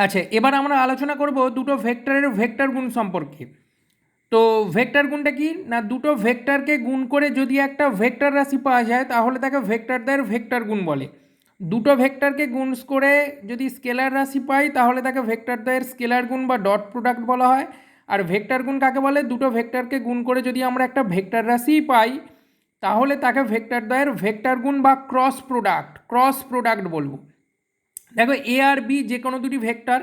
আচ্ছা, এবার আমরা আলোচনা করব দুটো ভেক্টরের ভেক্টর গুণ সম্পর্কে। তো ভেক্টর গুণটা কি না, দুটো ভেক্টরকে গুণ করে যদি একটা ভেক্টর রাশি পাওয়া যায় তাহলে তাকে ভেক্টরদের ভেক্টর গুণ বলে। দুটো ভেক্টরকে গুণ করে যদি স্কেলার রাশি পাই তাহলে তাকে ভেক্টরদের স্কেলার গুণ বা ডট প্রোডাক্ট বলা হয়। আর ভেক্টর গুণ কাকে বলে, দুটো ভেক্টরকে গুণ করে যদি আমরা একটা ভেক্টর রাশি পাই তাহলে তাকে ভেক্টরদের ভেক্টর গুণ বা ক্রস প্রোডাক্ট বলবো। দেখো, এ আর বি যে কোনো দুটি ভেক্টর,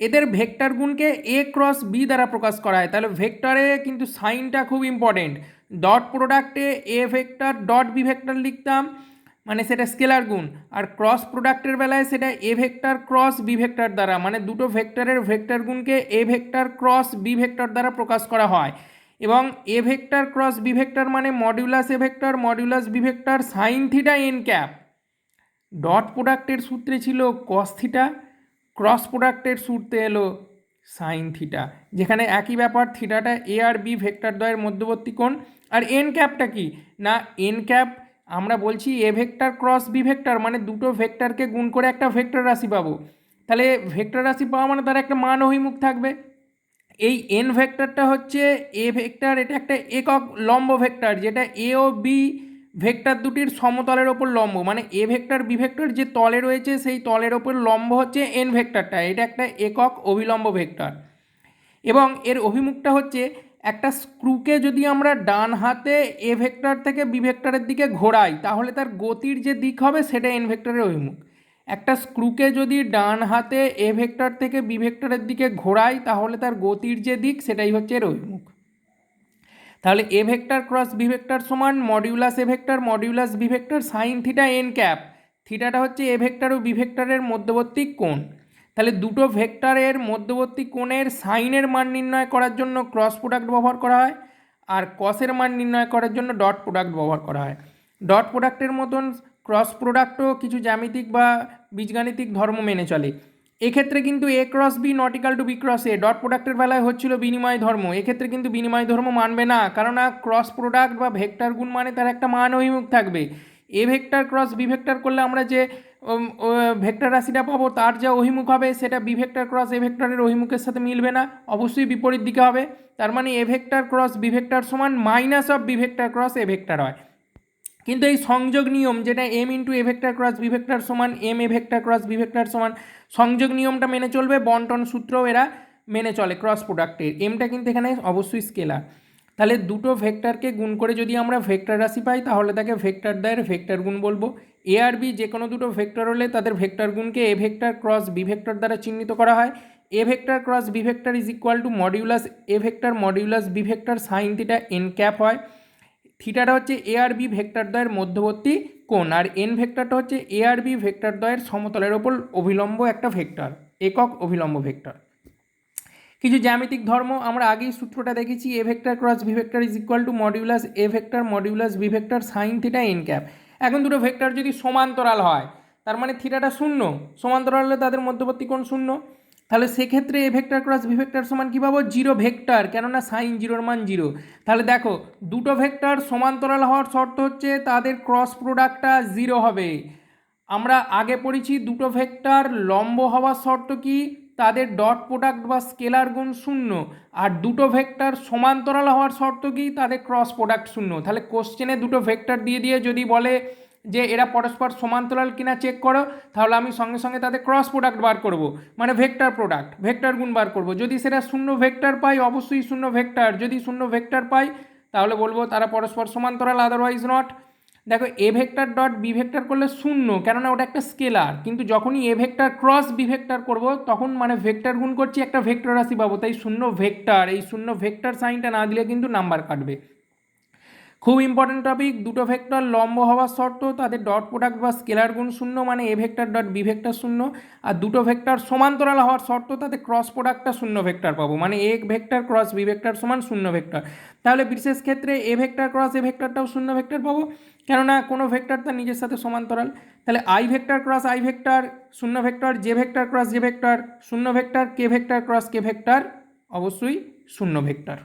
এদের ভেক্টর গুণকে এ ক্রস বি দ্বারা প্রকাশ করা হয়। তাহলে ভেক্টরে কিন্তু সাইনটা খুব ইম্পর্টেন্ট। ডট প্রোডাক্টে A vector dot B vector লিখতাম, মানে সেটা স্কেলার গুণ। আর ক্রস প্রোডাক্টের বেলায় সেটা A vector cross B vector দ্বারা, মানে দুটো ভেক্টরের ভেক্টর গুণকে A vector cross B vector দ্বারা প্রকাশ করা হয়। এবং A vector cross B vector মানে modulus A vector modulus B vector sine theta N cap. Dot প্রোডাক্টের সূত্রে ছিল কস থিটা, ক্রস প্রোডাক্টের সূত্রে এলো সাইন থিটা, যেখানে একই ব্যাপার, থিটাটা এ আর বি ভেক্টর দ্বয়ের মধ্যবর্তী কোণ। আর এন ক্যাপটা কি না, এন ক্যাপ আমরা বলছি A vector cross B vector মানে দুটো ভেক্টরকে গুণ করে একটা ভেক্টর রাশি পাবো। তাহলে ভেক্টর রাশি পাওয়া মানে তার একটা মান অভিমুখ থাকবে। এই এন ভেক্টরটা হচ্ছে এ ভেক্টর, এটা একটা একক লম্ব ভেক্টর যেটা এ ও বি ভেক্টর দুটির সমতলের ওপর লম্ব, মানে এ ভেক্টর বি ভেক্টর যে তলে রয়েছে সেই তলের ওপর লম্ব হচ্ছে এন ভেক্টরটা, এটা একটা একক অভিলম্ব ভেক্টর। এবং এর অভিমুখটা হচ্ছে, একটা স্ক্রুকে যদি আমরা ডান হাতে এ ভেক্টর থেকে বি ভেক্টরের দিকে ঘোরাই তাহলে তার গতির যে দিক হবে সেটা এন ভেক্টরের অভিমুখ। একটা স্ক্রুকে যদি ডান হাতে এ ভেক্টর থেকে বি ভেক্টরের দিকে ঘোরাই তাহলে তার গতির যে দিক সেটাই হচ্ছে এর অভিমুখ। তাহলে A vector cross B vector সমান modulus A vector modulus B vector sine theta N cap. থিটাটা হচ্ছে এ ভেক্টর ও বি ভেক্টরের মধ্যবর্তী কোণ। তাহলে দুটো ভেক্টরের মধ্যবর্তী কোণের সাইনের মান নির্ণয় করার জন্য ক্রস প্রোডাক্ট ব্যবহার করা হয়, আর কসের মান নির্ণয় করার জন্য ডট প্রোডাক্ট ব্যবহার করা হয়। ডট প্রোডাক্টের মতন ক্রস প্রোডাক্টও কিছু জ্যামিতিক বা বীজগাণিতিক ধর্ম মেনে চলে। এক্ষেত্রে কিন্তু A cross B not equal to B cross A, dot প্রোডাক্টের বেলায় হচ্ছিল বিনিময় ধর্ম, এক্ষেত্রে কিন্তু বিনিময় ধর্ম মানবে না, কারণ ক্রস প্রোডাক্ট বা ভেক্টর গুণ মানে তার একটা মান অভিমুখ থাকবে। A vector cross B vector করলে আমরা যে ভেক্টর রাশিটা পাবো তার যা অভিমুখ হবে সেটা বি ভেক্টর ক্রস এ ভেক্টরের অভিমুখের সাথে মিলবে না, অবশ্যই বিপরীত দিকে হবে। তার মানে A vector cross B vector সমান minus of B vector cross A vector হয়। কিন্তু এই সংযোগ নিয়ম যেটা M into A vector cross B vector সমান M A vector cross B vector সমান, সংযোগ নিয়মটা মেনে চলবে, বন্টন সূত্রও এরা মেনে চলে ক্রস প্রোডাক্টের। এমটা কিন্তু এখানে অবশ্যই স্কেলার। তাহলে দুটো ভেক্টরকে গুণ করে যদি আমরা ভেক্টর রাশি পাই তাহলে তাকে ভেক্টর দ্বয়ের ভেক্টর গুণ বলবো। এ আর বি যে কোনো দুটো ভেক্টর হলে তাদের ভেক্টর গুণকে A vector cross B vector দ্বারা চিহ্নিত করা হয়। A vector cross B vector is equal to modulus A vector modulus B vector sine theta N cap হয়। থিটাটা হচ্ছে এ আর বি ভেক্টর দ্বয়ের মধ্যবর্তী কোণ, আর এন ভেক্টরটা হচ্ছে এ আর বি ভেক্টর দ্বয়ের সমতলের ওপর অভিলম্ব একটা ভেক্টর, একক অভিলম্ব ভেক্টর। কিছু জ্যামিতিক ধর্ম আমরা আগেই সূত্রটা দেখেছি, A vector cross B vector is equal to modulus A vector modulus B vector sine theta N cap. এখন দুটো ভেক্টর যদি সমান্তরাল হয় তার মানে থিটাটা শূন্য, সমান্তরাল হলে তাদের মধ্যবর্তী কোণ শূন্য। তাহলে সেক্ষেত্রে A vector cross B vector সমান কী পাবো, জিরো ভেক্টর, কেননা সাইন জিরোর মান জিরো। তাহলে দেখো, দুটো ভেক্টর সমান্তরাল হওয়ার শর্ত হচ্ছে তাদের ক্রস প্রোডাক্টটা জিরো হবে। আমরা আগে পড়েছি দুটো ভেক্টর লম্ব হওয়ার শর্ত কি, তাদের ডট প্রোডাক্ট বা স্কেলার গুণ শূন্য। আর দুটো ভেক্টর সমান্তরাল হওয়ার শর্ত কি, তাদের ক্রস প্রোডাক্ট শূন্য। তাহলে কোশ্চেনে দুটো ভেক্টর দিয়ে দিয়ে যদি বলে যে এরা পরস্পর সমান্তরাল কিনা চেক করো, তাহলে আমি সঙ্গে সঙ্গে তাদের ক্রস প্রোডাক্ট বার করব, মানে ভেক্টর প্রোডাক্ট ভেক্টর গুণ বার করব। যদি সেটা শূন্য ভেক্টর পাই অবশ্যই শূন্য ভেক্টর, যদি শূন্য ভেক্টর পাই তাহলে বলবো তারা পরস্পর সমান্তরাল, আদারওয়াইজ নট। দেখো, A vector dot B vector করলে শূন্য, কেননা ওটা একটা স্কেলার, কিন্তু যখনই A vector cross B vector করবো তখন মানে ভেক্টর গুণ করছি একটা ভেক্টর রাশি পাবো, তাই শূন্য ভেক্টর, এই শূন্য ভেক্টর সাইনটা না দিলে কিন্তু নাম্বার কাটবে। খুব ইম্পর্টেন্ট টপিক, দুটো ভেক্টর লম্ব হওয়ার শর্ত তাদের ডট প্রোডাক্ট বা স্কেলার গুণ শূন্য, মানে A vector dot B vector শূন্য। আর দুটো ভেক্টর সমান্তরাল হওয়ার শর্ত তাদের ক্রস প্রোডাক্টটা শূন্য ভেক্টর পাবো, মানে A vector cross B vector সমান শূন্য ভেক্টর। তাহলে বিশেষ ক্ষেত্রে এ ভেক্টর ক্রস এ ভেক্টরটাও শূন্য ভেক্টর পাবো, কেননা কোনো ভেক্টর তার নিজের সাথে সমান্তরাল। তাহলে I vector cross I vector শূন্য vector, J vector cross J vector শূন্য vector, K vector cross K vector অবশ্যই শূন্য ভেক্টর।